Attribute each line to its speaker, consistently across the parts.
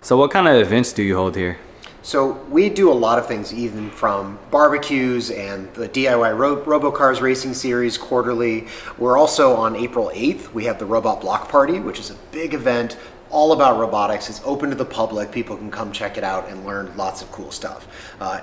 Speaker 1: So what kind of events do you hold here?
Speaker 2: So we do a lot of things, even from barbecues and the DIY Robocars Racing Series quarterly. We're also on April 8th. We have the Robot Block Party, which is a big event all about robotics. It's open to the public. People can come check it out and learn lots of cool stuff.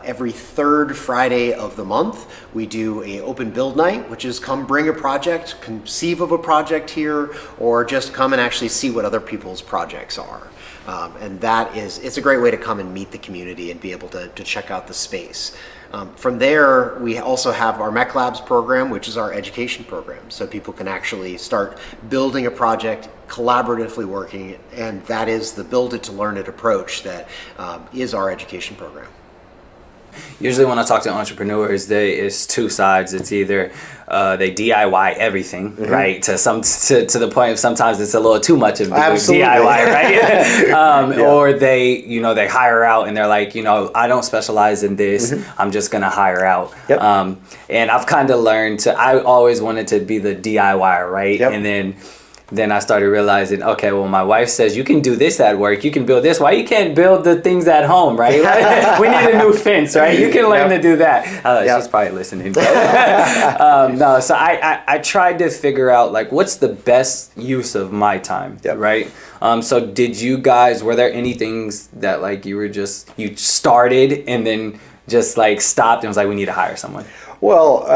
Speaker 2: Every third Friday of the month, we do a open build night, which is come bring a project, conceive of a project here, or just come and actually see what other people's projects are. And it's a great way to come and meet the community and be able to check out the space. From there, we also have our Mech Labs program, which is our education program. So people can actually start building a project, collaboratively working, and that is the build it to learn it approach that is our education program.
Speaker 1: Usually when I talk to entrepreneurs, it's two sides. It's either they DIY everything, right? To the point of sometimes it's a little too much of
Speaker 2: Absolutely.
Speaker 1: DIY, right? Or they hire out and they're like, I don't specialize in this. I'm just gonna hire out.
Speaker 2: Yep.
Speaker 1: And I've kind of learned I always wanted to be the DIY, right?
Speaker 2: Yep.
Speaker 1: And then I started realizing, okay, well, my wife says you can do this at work, you can build this. Why you can't build the things at home, right? We need a new fence, right? You can learn to do that. She's probably listening. No, so I tried to figure out what's the best use of my time, right? So did you guys? Were there any things that you started and then just stopped and was like, we need to hire someone?
Speaker 2: Well,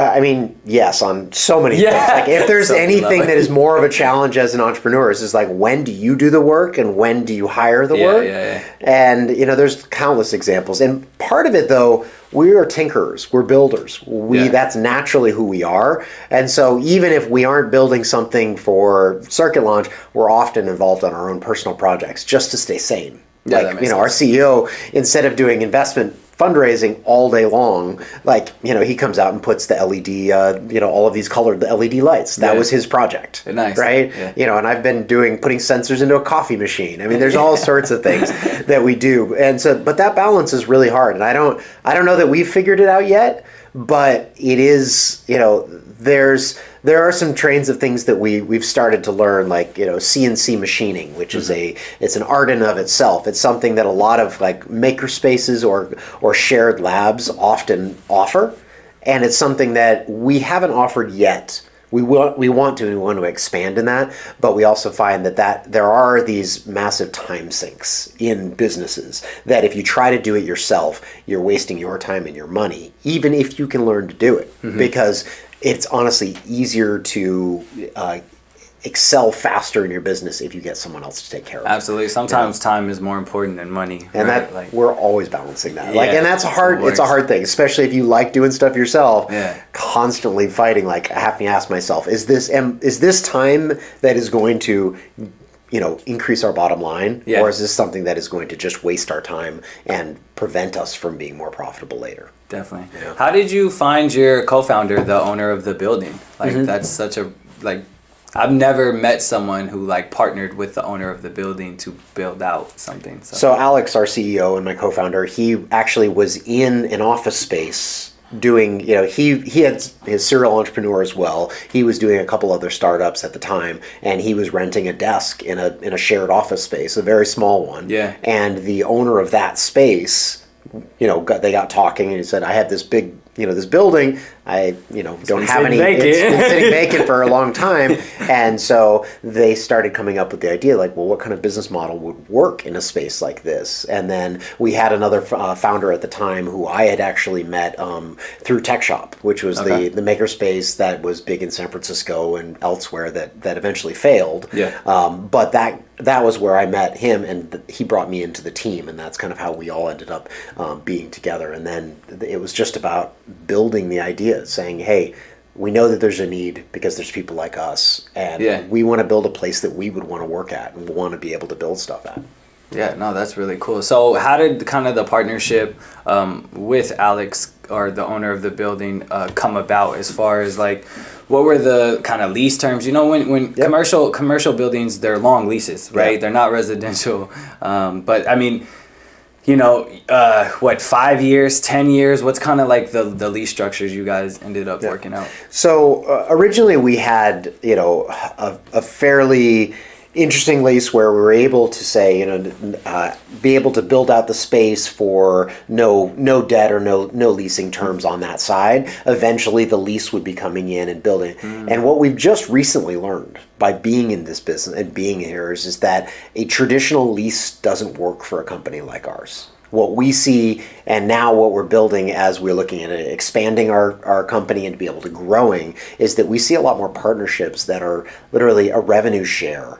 Speaker 2: yes, on so many things. If there's anything that is more of a challenge as an entrepreneur, is when do you do the work and when do you hire the work? And, there's countless examples. And part of it, though, we are tinkerers. We're builders. That's naturally who we are. And so even if we aren't building something for Circuit Launch, we're often involved on our own personal projects just to stay sane. Our CEO, instead of doing investment fundraising all day long, he comes out and puts the LED, all of these colored LED lights. That was his project,
Speaker 1: nice,
Speaker 2: right?
Speaker 1: Yeah.
Speaker 2: And I've been putting sensors into a coffee machine. There's all sorts of things that we do, and so, but that balance is really hard. And I don't know that we've figured it out yet, but it is, there are some trains of things that we've started to learn, CNC machining, which is it's an art in of itself. It's something that a lot of maker spaces or shared labs often offer, and it's something that we haven't offered yet. We want to expand in that, but we also find that there are these massive time sinks in businesses that if you try to do it yourself, you're wasting your time and your money, even if you can learn to do it, because it's honestly easier to excel faster in your business if you get someone else to take care of it.
Speaker 1: Absolutely. Sometimes time is more important than money.
Speaker 2: And we're always balancing that. And that's it's a hard thing, especially if you like doing stuff yourself. Constantly fighting, I have to ask myself, is this time that is going to increase our bottom line, or is this something that is going to just waste our time and prevent us from being more profitable later?
Speaker 1: Definitely. Yeah. How did you find your co-founder, the owner of the building? That's such a I've never met someone who partnered with the owner of the building to build out something.
Speaker 2: So Alex, our CEO and my co-founder, he actually was in an office space doing, he had his serial entrepreneur as well. He was doing a couple other startups at the time, and he was renting a desk in a shared office space, a very small one.
Speaker 1: Yeah.
Speaker 2: And the owner of that space, they got talking, and he said, I have this big, this building, I, don't have any, it's been sitting vacant for a long time. And so they started coming up with the idea, what kind of business model would work in a space like this? And then we had another founder at the time who I had actually met through Tech Shop, which was the maker space that was big in San Francisco and elsewhere that eventually failed. But that was where I met him, and he brought me into the team, and that's kind of how we all ended up being together. And then it was just about building the idea, saying, hey, we know that there's a need because there's people like us, and we want to build a place that we would want to work at and want to be able to build stuff at.
Speaker 1: Yeah, no, that's really cool. So how did kind of the partnership with Alex, or the owner of the building, come about, as far as what were the kind of lease terms? When commercial buildings, they're long leases, right? They're not residential. But 5 years, 10 years? What's kind of the lease structures you guys ended up working out?
Speaker 2: So originally we had, a fairly interesting lease where we were able to say, be able to build out the space for no debt or no leasing terms on that side. Eventually, the lease would be coming in and building. And what we've just recently learned by being in this business and being here is that a traditional lease doesn't work for a company like ours. What we see, and now what we're building as we're looking at expanding our company and to be able to growing, is that we see a lot more partnerships that are literally a revenue share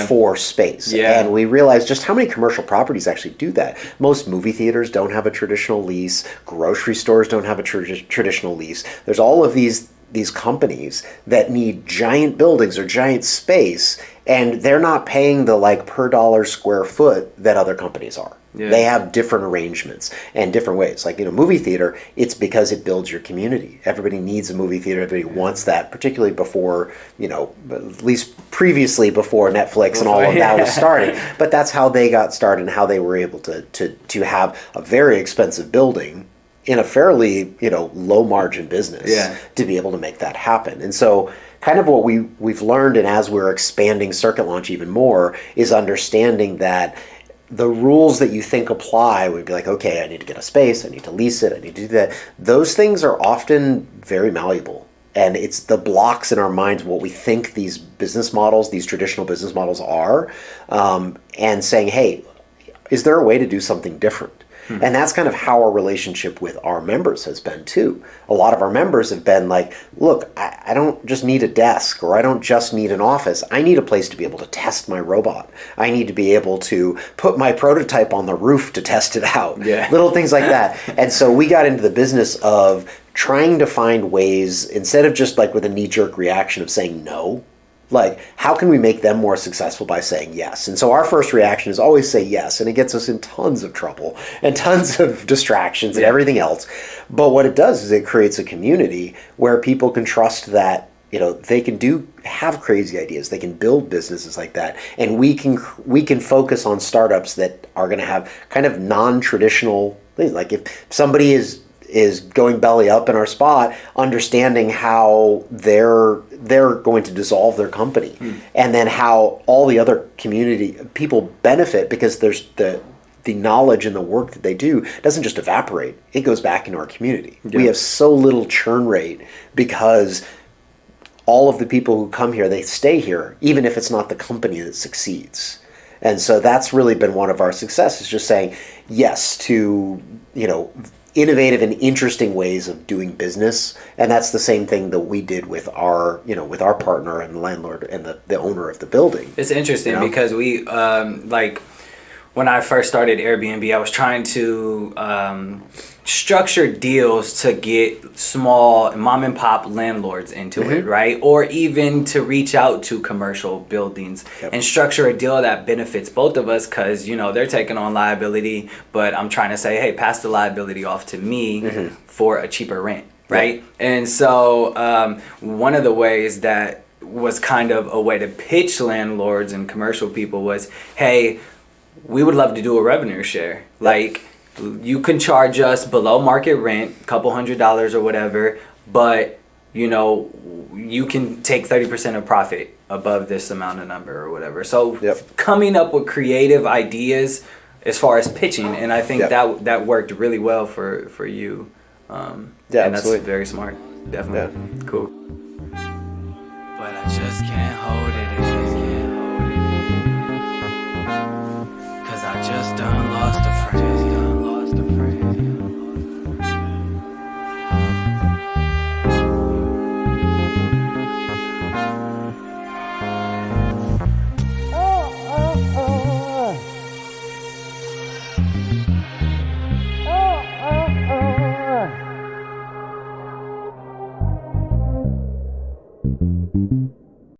Speaker 2: for space. And we realize just how many commercial properties actually do that. Most movie theaters don't have a traditional lease. Grocery stores don't have a traditional lease. There's all of these companies that need giant buildings or giant space, and they're not paying the per dollar square foot that other companies are. They have different arrangements and different ways. Movie theater, it's because it builds your community. Everybody needs a movie theater. Everybody wants that, particularly before, at least previously before Netflix and all of that was starting. But that's how they got started and how they were able to have a very expensive building in a fairly, low margin business to be able to make that happen. And so kind of what we've learned, and as we're expanding Circuit Launch even more, is understanding that the rules that you think apply would be okay, I need to get a space, I need to lease it, I need to do that. Those things are often very malleable. And it's the blocks in our minds, what we think these business models, these traditional business models are, and saying, hey, is there a way to do something different? And that's kind of how our relationship with our members has been too. A lot of our members have been look, I don't just need a desk, or I don't just need an office. I need a place to be able to test my robot. I need to be able to put my prototype on the roof to test it out. Little things like that. And so we got into the business of trying to find ways, instead of just with a knee-jerk reaction of saying no, how can we make them more successful by saying yes? And so our first reaction is always say yes, and it gets us in tons of trouble and tons of distractions and everything else. But what it does is it creates a community where people can trust that they can have crazy ideas, they can build businesses like that, and we can focus on startups that are going to have kind of non-traditional things. If somebody is going belly up in our spot, understanding how they're going to dissolve their company, and then how all the other community people benefit, because there's the knowledge and the work that they do doesn't just evaporate, it goes back into our community. We have so little churn rate because all of the people who come here, they stay here, even if it's not the company that succeeds. And so that's really been one of our successes, just saying yes to innovative and interesting ways of doing business. And that's the same thing that we did with our partner and the landlord and the owner of the building.
Speaker 1: It's interesting because we when I first started Airbnb, I was trying to structure deals to get small mom and pop landlords into it, right? Or even to reach out to commercial buildings and structure a deal that benefits both of us, because they're taking on liability, but I'm trying to say, hey, pass the liability off to me for a cheaper rent, right? And so one of the ways that was kind of a way to pitch landlords and commercial people was, hey, we would love to do a revenue share. You can charge us below market rent, a couple $100s or whatever, but you can take 30% of profit above this amount of number or whatever. So coming up with creative ideas as far as pitching, and I think that worked really well for you. And that's very smart. Definitely. Cool. But I just can't hold it anymore.